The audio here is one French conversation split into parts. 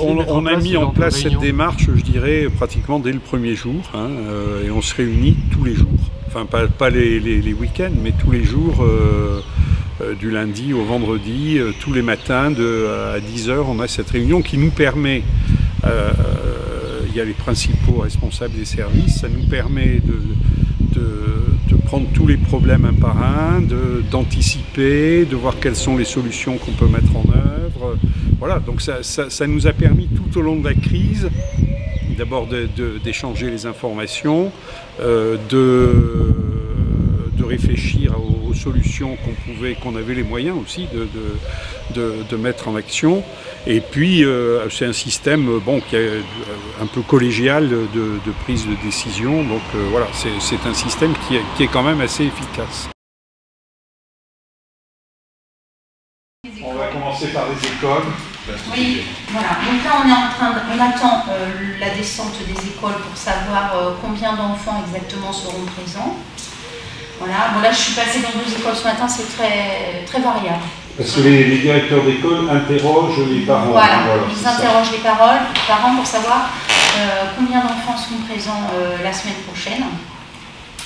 On a mis en place cette démarche, je dirais, pratiquement dès le premier jour, hein, et on se réunit tous les jours. Enfin, pas les week-ends, mais tous les jours, du lundi au vendredi, tous les matins à 10 h, on a cette réunion qui nous permet, il y a les principaux responsables des services, ça nous permet de prendre tous les problèmes un par un, d'anticiper, de voir quelles sont les solutions qu'on peut mettre en œuvre. Voilà, donc ça nous a permis tout au long de la crise, d'abord d'échanger les informations, de réfléchir aux solutions qu'on avait les moyens aussi de mettre en action. Et puis c'est un système qui est un peu collégial de prise de décision. Donc voilà, c'est un système qui est quand même assez efficace. On va commencer par les écoles. Oui, voilà. Donc là, on attend la descente des écoles pour savoir combien d'enfants exactement seront présents. Voilà. Bon, là, je suis passée dans 2 écoles ce matin, c'est très variable. Parce que les directeurs d'école interrogent les parents. Voilà, ils interrogent les parents pour savoir combien d'enfants seront présents la semaine prochaine.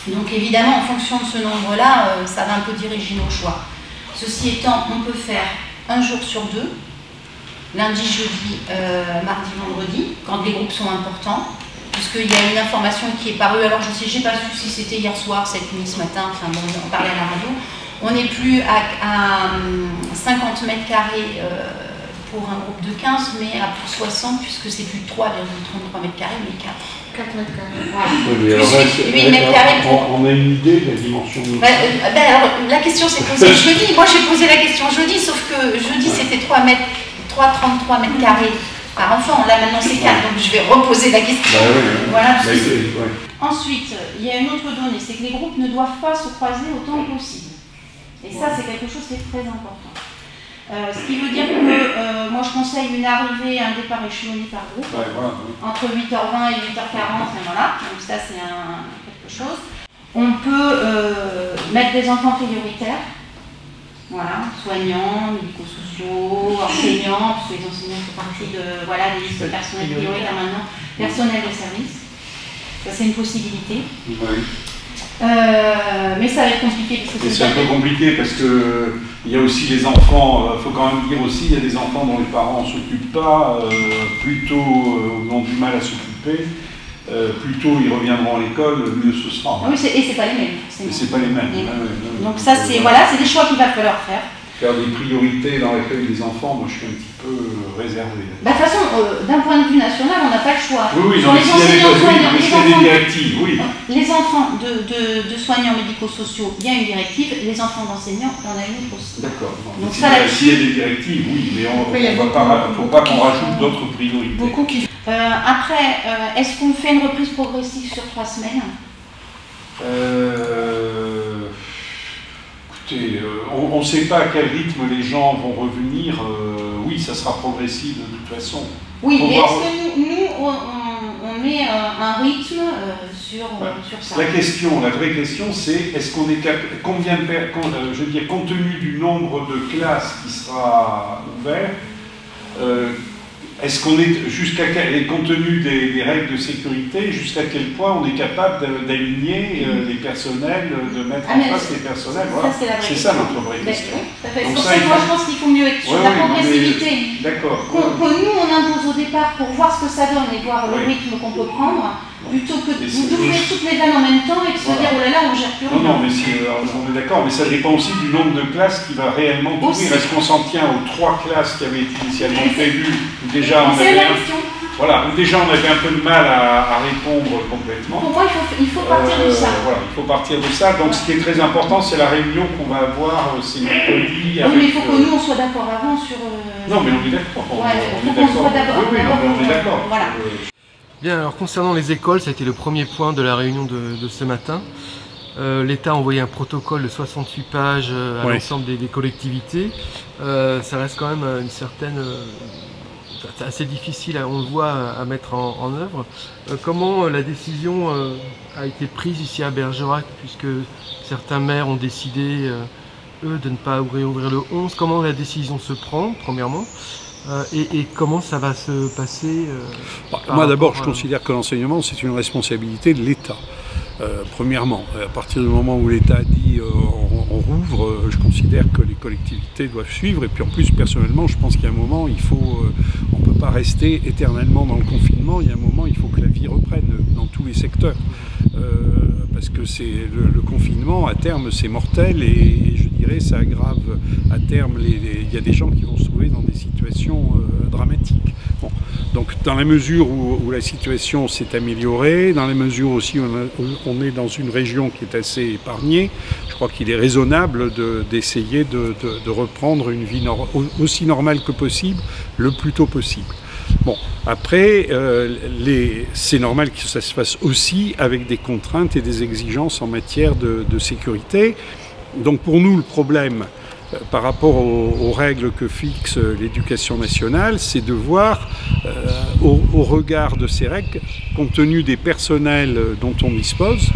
Donc évidemment, en fonction de ce nombre-là, ça va un peu diriger nos choix. Ceci étant, on peut faire un jour sur 2, lundi, jeudi, mardi, vendredi, quand les groupes sont importants, puisqu'il y a une information qui est parue, alors je sais, j'ai pas su si c'était hier soir, cette nuit, ce matin, enfin bon, on parlait à la radio, on n'est plus à 50 mètres carrés pour un groupe de 15, mais à plus 60, puisque c'est plus de 3,33 mètres carrés, mais 4 mètres carrés. Voilà. Oui, plus 8 mètres carrés pour... On a une idée de la dimension de alors, la question s'est posée jeudi. Moi, j'ai posé la question jeudi, sauf que jeudi, c'était 3,33 mètres carrés par enfant. Là, maintenant, c'est 4, donc je vais reposer la question. Voilà. Ensuite, il y a une autre donnée, c'est que les groupes ne doivent pas se croiser autant que possible. Et ça, c'est quelque chose qui est très important. Ce qui veut dire que moi, je conseille une arrivée et un départ échelonné par groupe, entre 8h20 et 8h40, et voilà. Donc ça, c'est quelque chose. On peut mettre des enfants prioritaires, voilà, soignants, médico-sociaux, enseignants, parce que les enseignants font partie des listes de personnel prioritaire maintenant, personnel de service. Ça, c'est une possibilité. Mais ça va être compliqué. C'est un peu compliqué parce qu'il y a aussi les enfants, il faut quand même dire aussi, il y a des enfants dont les parents ne s'occupent pas, plutôt ont du mal à s'occuper, plutôt ils reviendront à l'école, mieux ce sera. Oui, et c'est pas les mêmes. C'est pas les mêmes. Donc ça, c'est des choix qu'il va falloir faire. Faire des priorités dans l'accueil des enfants, moi je suis un petit peu réservé. De toute façon, d'un point de vue national, on n'a pas le choix. Oui, non, mais s'il y a des directives, oui. Les enfants de soignants médico-sociaux, il y a une directive. Les enfants d'enseignants, il y en a une autre aussi. D'accord. Donc s'il y a des directives, oui, mais il ne faut pas qu'on rajoute d'autres priorités. Beaucoup qui... après, est-ce qu'on fait une reprise progressive sur 3 semaines? On ne sait pas à quel rythme les gens vont revenir. Oui, ça sera progressif de toute façon. Oui, mais est-ce que nous on met un rythme sur ça? La vraie question, c'est est-ce qu'on est capable, je veux dire, compte tenu du nombre de classes qui sera ouvert, est-ce qu'on est compte tenu des règles de sécurité, jusqu'à quel point on est capable d'aligner les personnels, de mettre en place les personnels? Voilà. C'est ça notre vraie question. C'est pour ça que moi je pense qu'il faut mieux être sur la progressivité. D'accord. Que nous on impose au départ pour voir ce que ça donne et voir le rythme qu'on peut prendre, plutôt que d'ouvrir toutes les vannes en même temps et de se dire oh là là on gère plus rien. Non, mais on est d'accord, mais ça dépend aussi du nombre de classes qui va réellement ouvrir. Est-ce qu'on s'en tient aux 3 classes qui avaient été initialement prévues? Déjà, on avait un peu de mal à répondre complètement. Pour moi, il faut partir de ça. Voilà, il faut partir de ça. Donc, ce qui est très important, c'est la réunion qu'on va avoir ces mercredis. Oui, mais il faut que nous, on soit d'accord avant sur... Non, mais on est d'accord. Il faut qu'on soit d'accord. Oui, on est d'accord. Voilà. Bien, alors concernant les écoles, ça a été le premier point de la réunion de ce matin. L'État a envoyé un protocole de 68 pages à l'ensemble des collectivités. Ça reste quand même une certaine... c'est assez difficile, on le voit, à mettre en œuvre. Comment la décision a été prise ici à Bergerac, puisque certains maires ont décidé, eux, de ne pas ouvrir le 11. Comment la décision se prend, premièrement? Et comment ça va se passer Moi d'abord, je considère que l'enseignement, c'est une responsabilité de l'État. Premièrement, à partir du moment où l'État dit on rouvre, je considère que les collectivités doivent suivre. Et puis en plus, personnellement, je pense qu'il y a un moment, on ne peut pas rester éternellement dans le confinement. Il y a un moment, il faut que la vie reprenne dans tous les secteurs. Parce que le confinement, à terme, c'est mortel et je dirais, ça aggrave à terme. Il y a des gens qui vont se trouver dans des situations dramatiques. Bon. Donc dans la mesure où la situation s'est améliorée, dans la mesure aussi où on est dans une région qui est assez épargnée, je crois qu'il est raisonnable d'essayer de reprendre une vie aussi normale que possible, le plus tôt possible. Bon, après, c'est normal que ça se fasse aussi avec des contraintes et des exigences en matière de sécurité. Donc pour nous, le problème par rapport aux règles que fixe l'éducation nationale, c'est de voir au regard de ces règles, compte tenu des personnels dont on dispose,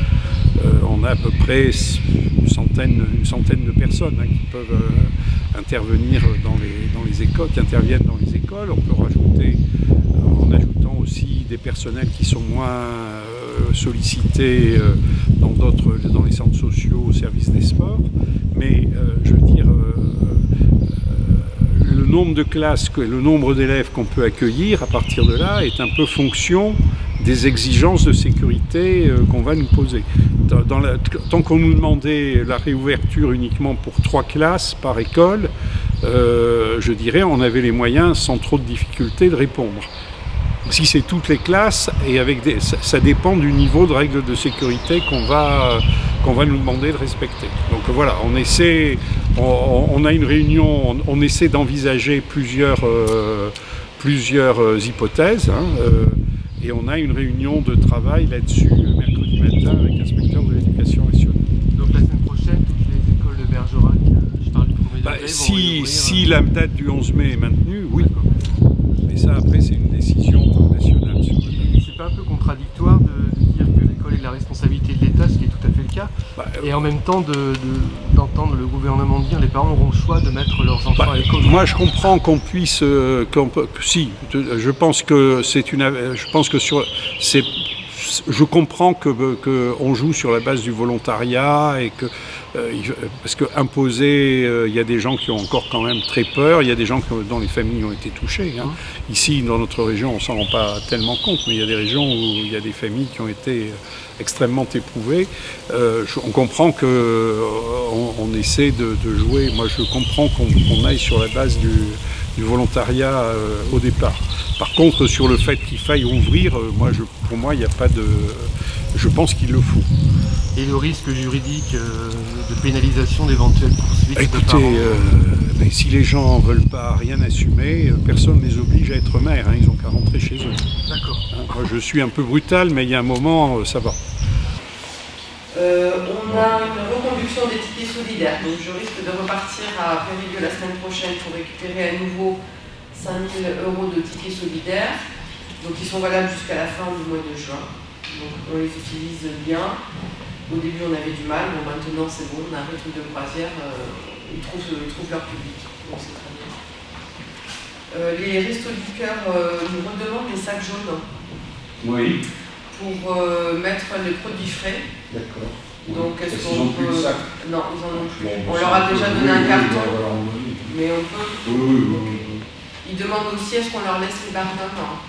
on a à peu près une centaine de personnes qui peuvent intervenir dans les écoles, qui interviennent dans les écoles. On peut rajouter, en ajoutant aussi des personnels qui sont moins sollicités dans les centres sociaux au service des sports. Mais je veux dire, le nombre de classes, le nombre d'élèves qu'on peut accueillir à partir de là est un peu fonction des exigences de sécurité qu'on va nous poser. Tant qu'on nous demandait la réouverture uniquement pour 3 classes par école, je dirais on avait les moyens sans trop de difficultés de répondre. Si c'est toutes les classes, et ça dépend du niveau de règles de sécurité qu'on va nous demander de respecter. Donc voilà, on a une réunion, on essaie d'envisager plusieurs hypothèses, et on a une réunion de travail là-dessus mercredi matin avec l'inspecteur de l'éducation nationale. Donc la semaine prochaine, toutes les écoles de Bergerac, je parle du 1er degré, si la date du 11 mai est maintenue, oui. Mais ça, après, c'est une décision nationale. C'est pas un peu contradictoire de dire que l'école est de la responsabilité de l'État, ce qui est tout à fait le cas, et en même temps d'entendre le gouvernement dire que les parents auront le choix de mettre leurs enfants à l'école. Moi, je comprends qu'on puisse... je pense que je comprends qu'on joue sur la base du volontariat et que parce que imposer, il y a des gens qui ont encore quand même très peur, il y a des gens dont les familles ont été touchées. Ici, dans notre région, on s'en rend pas tellement compte, mais il y a des régions où il y a des familles qui ont été extrêmement éprouvées. On comprend qu'on essaie de jouer. Moi, je comprends qu'on aille sur la base du volontariat au départ. Par contre, sur le fait qu'il faille ouvrir, pour moi, il n'y a pas de... Je pense qu'il le faut. Et le risque juridique de pénalisation d'éventuelles poursuites? Écoutez, si les gens ne veulent pas rien assumer, personne ne les oblige à être maire, ils n'ont qu'à rentrer chez eux. D'accord. Moi, je suis un peu brutal, mais il y a un moment, ça va. On a une reconduction des tickets solidaires, donc je risque de repartir à Périgueux la semaine prochaine pour récupérer à nouveau 5 000 € de tickets solidaires. Donc ils sont valables jusqu'à la fin du mois de juin. Donc on les utilise bien. Au début on avait du mal, bon maintenant c'est bon, on a un rythme de croisière, ils trouvent leur public, donc c'est très bien. Les Restos du Cœur nous redemandent les sacs jaunes. Oui. Pour mettre les produits frais. D'accord. Donc est-ce qu'on peut... Non, ils en ont plus. On leur a déjà donné un carton, mais on peut. Oui. Ils demandent aussi est-ce qu'on leur laisse les barres d'un an.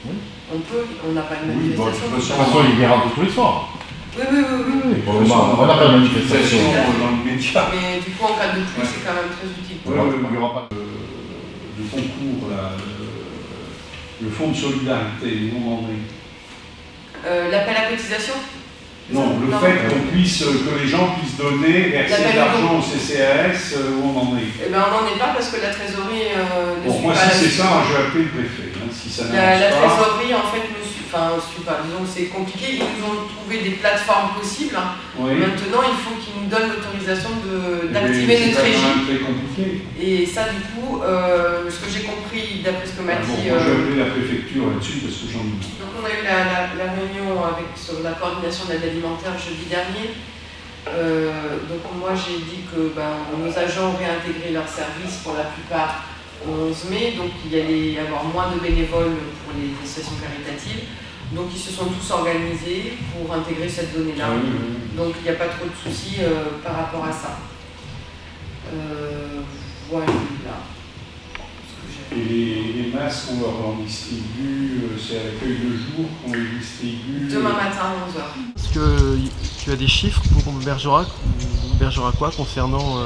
Oui. On peut, on n'a pas de manifestation. De toute façon, ils les rendent tous les soirs. Oui. On n'a pas de manifestation dans le média. Mais du coup, en cas de pluie, c'est quand même très utile. Il n'y aura pas de concours, le fonds de solidarité, l'appel à cotisation? Non, le fait que les gens puissent donner, verser de l'argent au CCAS, où on en est? Eh bien, on n'en est pas parce que la trésorerie ne suit moi, pas. Si c'est ça, je vais appeler le préfet. Si ça la trésorerie, en fait, ne suit pas. Disons que c'est compliqué. Ils nous ont trouvé des plateformes possibles. Oui. Maintenant, il faut qu'ils nous donnent l'autorisation d'activer notre régie. C'est très compliqué. Et ça, du coup, ce que j'ai compris, d'après ce que m'a dit... Moi, je vais appeler la préfecture là-dessus parce que j'en ai... Donc, on a eu la réunion sur la coordination de l'aide alimentaire jeudi dernier. Donc moi j'ai dit que nos agents auraient intégré leur service pour la plupart au 11 mai, donc il y allait y avoir moins de bénévoles pour les associations caritatives. Donc ils se sont tous organisés pour intégrer cette donnée-là. Donc il n'y a pas trop de soucis par rapport à ça. Voilà. Et les masques, on leur en distribue, c'est à l'accueil de jour qu'on les distribue. Demain matin à 11h. Est-ce que tu as des chiffres pour Bergerac ou Bergeracois concernant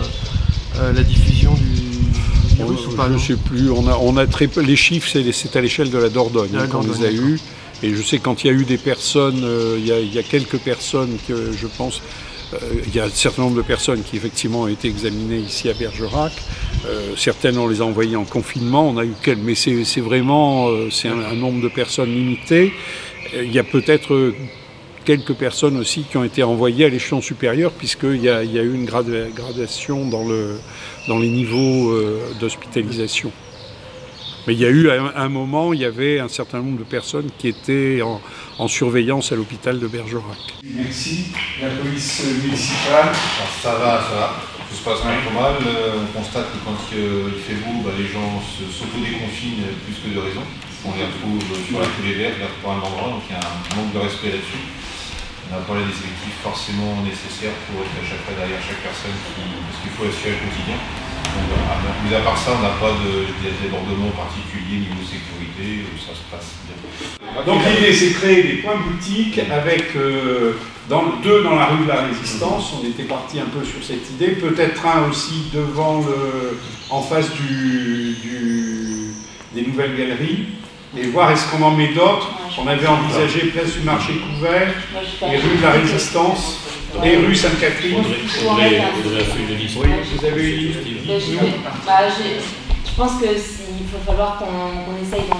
la diffusion du virus ou pas? Je ne sais plus, on a très peu, les chiffres c'est à l'échelle de la Dordogne qu'on les a eus. Et je sais quand il y a eu des personnes, il y a quelques personnes que je pense, il y a un certain nombre de personnes qui effectivement ont été examinées ici à Bergerac. Certaines on les a envoyées en confinement, on a eu quelques, mais c'est vraiment un nombre de personnes limité. Il y a peut-être quelques personnes aussi qui ont été envoyées à l'échelon supérieur puisqu'il y a eu une gradation dans les niveaux d'hospitalisation. Mais il y a eu à un moment, il y avait un certain nombre de personnes qui étaient en surveillance à l'hôpital de Bergerac. Merci. La police municipale. Alors ça va. Tout se passe pas trop mal. On constate que quand il fait beau, les gens s'auto-déconfinent plus que de raison. On les retrouve sur tous les verres, pour un endroit, donc il y a un manque de respect là-dessus. On n'a pas les effectifs forcément nécessaires pour être à chaque fois derrière chaque personne parce qu'il faut assurer le quotidien. Mais à part ça, on n'a pas de débordement particulier niveau sécurité, ça se passe bien. Donc l'idée c'est de créer des points boutiques avec deux dans la rue de la Résistance, on était parti un peu sur cette idée, peut-être un aussi en face des nouvelles galeries, et voir est-ce qu'on en met d'autres. On avait envisagé place du marché couvert, et rue de la Résistance, et rue Sainte-Catherine. Vous avez une je pense qu'il faut falloir qu'on essaye,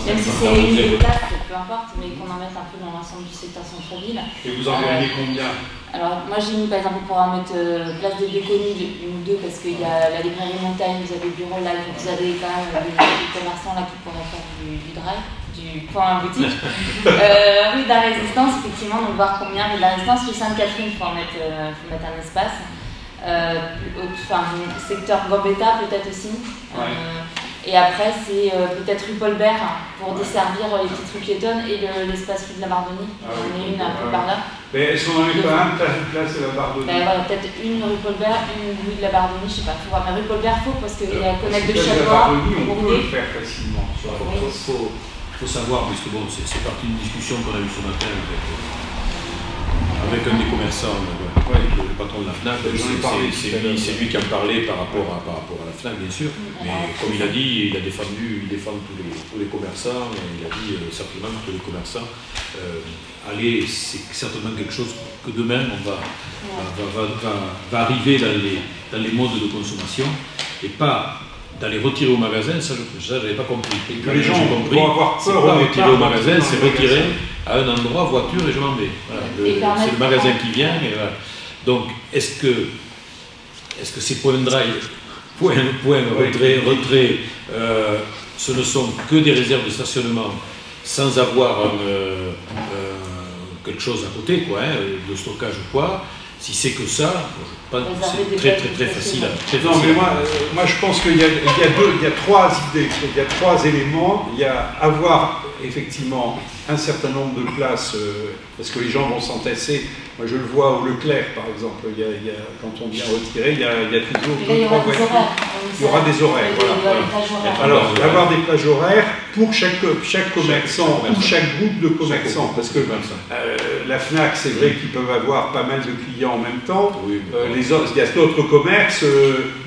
même si c'est une des places, peu importe, mais qu'on en mette un peu dans l'ensemble du secteur centre-ville. Et vous en verriez combien? Alors moi j'ai mis par exemple pour pouvoir mettre place des Déconnus, une ou deux, parce qu'il y a la librairie Montagne, vous avez le bureau là, vous avez quand même des commerçants là qui pourraient faire du drive, du point boutique. Rue de la Résistance, effectivement, donc voir combien. Rue de la Résistance, rue Sainte-Catherine, il faut mettre un espace. Secteur Gambetta peut-être aussi. Et après c'est peut-être rue Paul-Bert pour desservir les petites rues piétonnes et l'espace rue de la Bardonnie. On est une un peu par là. Mais est-ce qu'on n'en met pas un place de la Bardonnie? Voilà, peut-être une rue Paul-Bert, une rue de la Bardonnie, je sais pas, faut voir. Mais rue Paul-Bert, faut parce qu'il y a Connect de Château. On peut le faire facilement. Il faut savoir, puisque bon, c'est parti d'une discussion qu'on a eue ce matin avec un des commerçants, le patron de la FNAC, c'est lui qui en parlait par rapport à la FNAC bien sûr, mais comme il a dit, il défend tous les commerçants, il a dit certainement que tous les commerçants, c'est certainement quelque chose que demain on va arriver dans les modes de consommation, et pas d'aller retirer au magasin, ça je n'avais pas compris. Et que les gens vont avoir peur, c'est pas retirer au magasin, c'est retirer à un endroit, voiture, et je m'en vais. Voilà, c'est le magasin qui vient. Et voilà. Donc, est-ce que ces points de drive, retrait, ce ne sont que des réserves de stationnement sans avoir quelque chose à côté, de stockage ou quoi? Si c'est que ça, je pense que c'est très facile. Non, mais moi je pense qu'il y a trois idées, il y a trois éléments. Il y a avoir effectivement un certain nombre de places, parce que les gens vont s'entasser. Moi je le vois au Leclerc par exemple, quand on vient retirer, il y a toujours deux, trois voitures. Il y aura des horaires. Voilà. Alors, avoir des plages horaires pour chaque commerçant ou chaque groupe de commerçants, parce que la FNAC, c'est vrai qu'ils peuvent avoir pas mal de clients en même temps. Il y a d'autres commerces,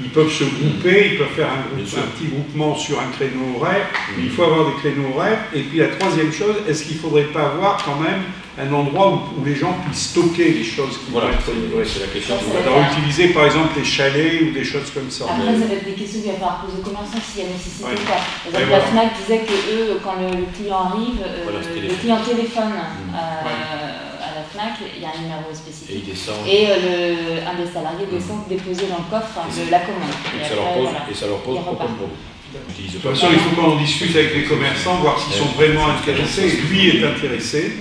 ils peuvent se grouper, ils peuvent faire un petit groupement sur un créneau horaire. Il faut avoir des créneaux horaires. Et puis la troisième chose, est-ce qu'il ne faudrait pas avoir quand même un endroit où les gens puissent stocker les choses qui vont être livrées? C'est la question. Alors utiliser par exemple les chalets ou des choses comme ça. Après, ça va être des questions qu'il va falloir poser aux commerçants s'il y a nécessité ou pas. Par exemple, la FNAC disait que eux, quand le client arrive, le client téléphone à la FNAC, il y a un numéro spécifique. Et un des salariés descend déposer dans le coffre de la commande. Et ça leur pose aucun problème. De toute façon, il faut qu'on discute avec les commerçants, voir s'ils sont vraiment intéressés. Lui est intéressé.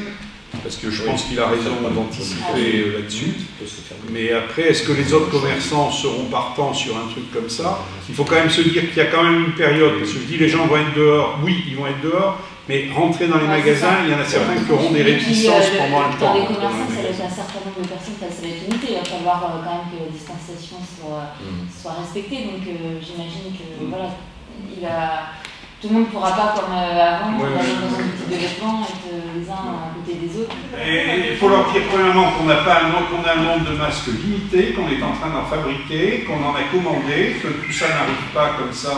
parce que je pense qu'il a raison d'anticiper là-dessus. Mais après, est-ce que les autres commerçants seront partants sur un truc comme ça? Il faut quand même se dire qu'il y a quand même une période, parce que je dis les gens vont être dehors, oui, ils vont être dehors, mais rentrer dans les magasins, il y en a certains qui auront des réticences pendant un temps. Dans les commerçants, ça va être un certain nombre de personnes, ça va être limité. Il va falloir quand même que la distanciation soit respectée. Donc j'imagine que voilà, tout le monde ne pourra pas comme avant, aller dans une boutique de vêtements, être les uns à côté des autres. Et il faut leur dire premièrement qu'on a un nombre de masques limité, qu'on est en train d'en fabriquer, qu'on en a commandé, que tout ça n'arrive pas comme ça.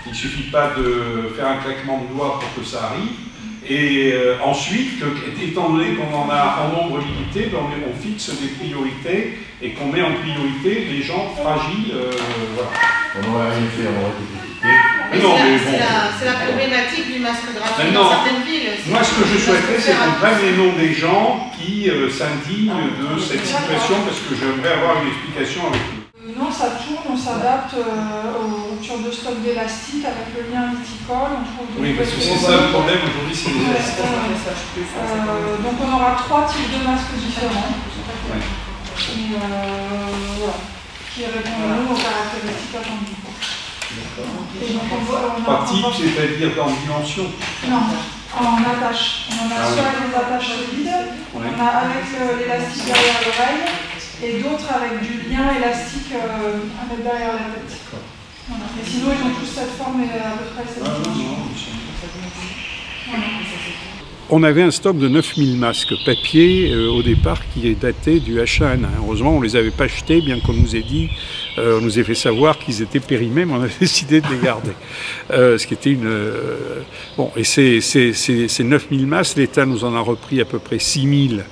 Il ne suffit pas de faire un claquement de doigts pour que ça arrive. Et ensuite, étant donné qu'on en a en nombre limité, on fixe des priorités et qu'on met en priorité les gens fragiles. Voilà. On n'aurait rien fait, on aurait été critiqué. C'est la problématique du masque gratuit dans certaines villes. Moi, ce que je souhaiterais, c'est qu'on prenne les noms des gens qui s'indignent de cette situation, parce que j'aimerais avoir une explication avec eux. Non, ça tourne, on s'adapte aux ruptures de stock d'élastique avec le lien viticole. Oui, parce que c'est ça le problème aujourd'hui, c'est les élastiques. Donc on aura 3 types de masques différents. Ouais. Et voilà, qui répondent aux caractéristiques attendues. Par type, c'est-à-dire dans dimension? Non, en attache. On en a soit avec des attaches solides, on a avec l'élastique derrière l'oreille, et d'autres avec du lien élastique à mettre derrière la tête. Voilà. Et sinon, ils ont tous cette forme et à peu près cette dimension. On avait un stock de 9000 masques papier au départ qui est daté du H1N1. Heureusement, on ne les avait pas jetés, bien qu'on nous ait dit, on nous ait fait savoir qu'ils étaient périmés, mais on a décidé de les garder. Ce qui était une... Bon, et ces 9000 masques, l'État nous en a repris à peu près 6000,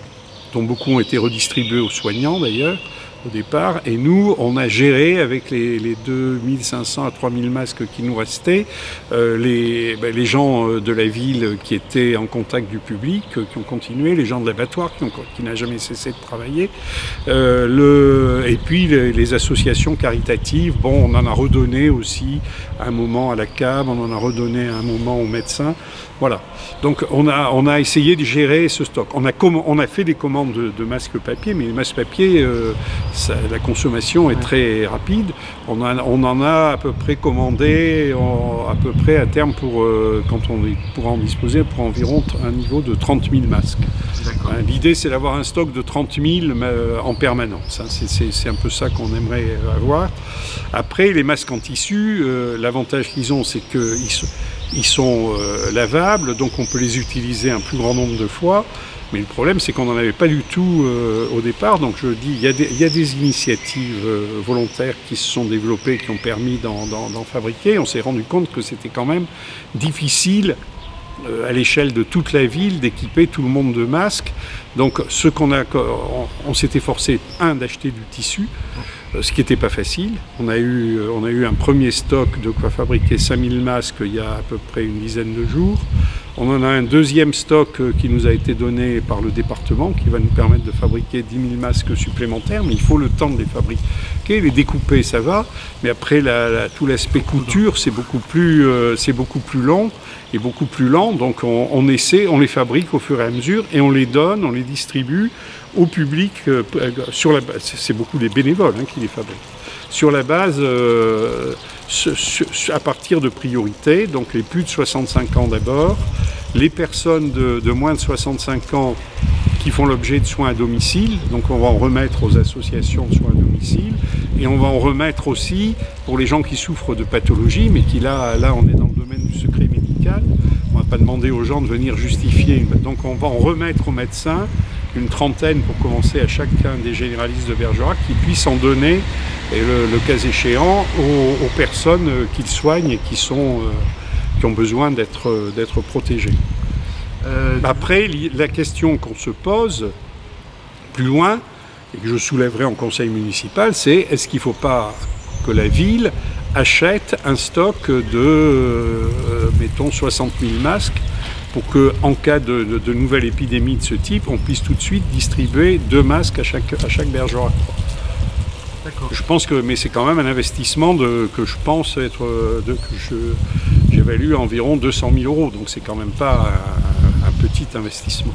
dont beaucoup ont été redistribués aux soignants d'ailleurs, au départ, et nous, on a géré avec les 2500 à 3000 masques qui nous restaient, les gens de la ville qui étaient en contact du public, qui ont continué, les gens de l'abattoir qui n'ont jamais cessé de travailler, et puis les associations caritatives. Bon, on en a redonné aussi un moment à la CAB, on en a redonné un moment aux médecins. Voilà. Donc on a essayé de gérer ce stock. On a fait des commandes de masques papier, mais les masques papier, la consommation est très rapide. On en a à peu près commandé à peu près à terme quand on pourra en disposer pour environ un niveau de 30 000 masques. L'idée, c'est d'avoir un stock de 30 000 en permanence. C'est un peu ça qu'on aimerait avoir. Après, les masques en tissu, l'avantage qu'ils ont, c'est qu'ils sont lavables, donc on peut les utiliser un plus grand nombre de fois. Mais le problème, c'est qu'on n'en avait pas du tout au départ. Donc je dis, il y a des initiatives volontaires qui se sont développées, qui ont permis d'en fabriquer. On s'est rendu compte que c'était quand même difficile à l'échelle de toute la ville d'équiper tout le monde de masques. Donc on s'était forcé, d'acheter du tissu, ce qui n'était pas facile. On a eu un premier stock de quoi fabriquer 5000 masques il y a à peu près une dizaine de jours. On en a un deuxième stock qui nous a été donné par le département, qui va nous permettre de fabriquer 10 000 masques supplémentaires, mais il faut le temps de les fabriquer, les découper, ça va, mais après tout l'aspect couture, c'est beaucoup plus long et beaucoup plus lent, donc on les fabrique au fur et à mesure, et on les donne, on les distribue au public, c'est beaucoup des bénévoles qui les fabriquent, sur la base, à partir de priorités, donc les plus de 65 ans d'abord, les personnes de moins de 65 ans qui font l'objet de soins à domicile, donc on va en remettre aux associations de soins à domicile, et on va en remettre aussi pour les gens qui souffrent de pathologies, mais qui là on est dans le domaine du secret médical, on ne va pas demander aux gens de venir justifier, donc on va en remettre aux médecins, une trentaine pour commencer à chacun des généralistes de Bergerac qui puissent en donner, et le cas échéant, aux personnes qu'ils soignent et qui ont besoin d'être protégées. Après, la question qu'on se pose plus loin, et que je soulèverai en conseil municipal, c'est est-ce qu'il ne faut pas que la ville achète un stock de, mettons, 60 000 masques pour qu'en cas de nouvelle épidémie de ce type, on puisse tout de suite distribuer 2 masques à chaque Bergerac. Je pense que, mais c'est quand même un investissement que je pense j'évalue à environ 200 000 €, donc c'est quand même pas un petit investissement.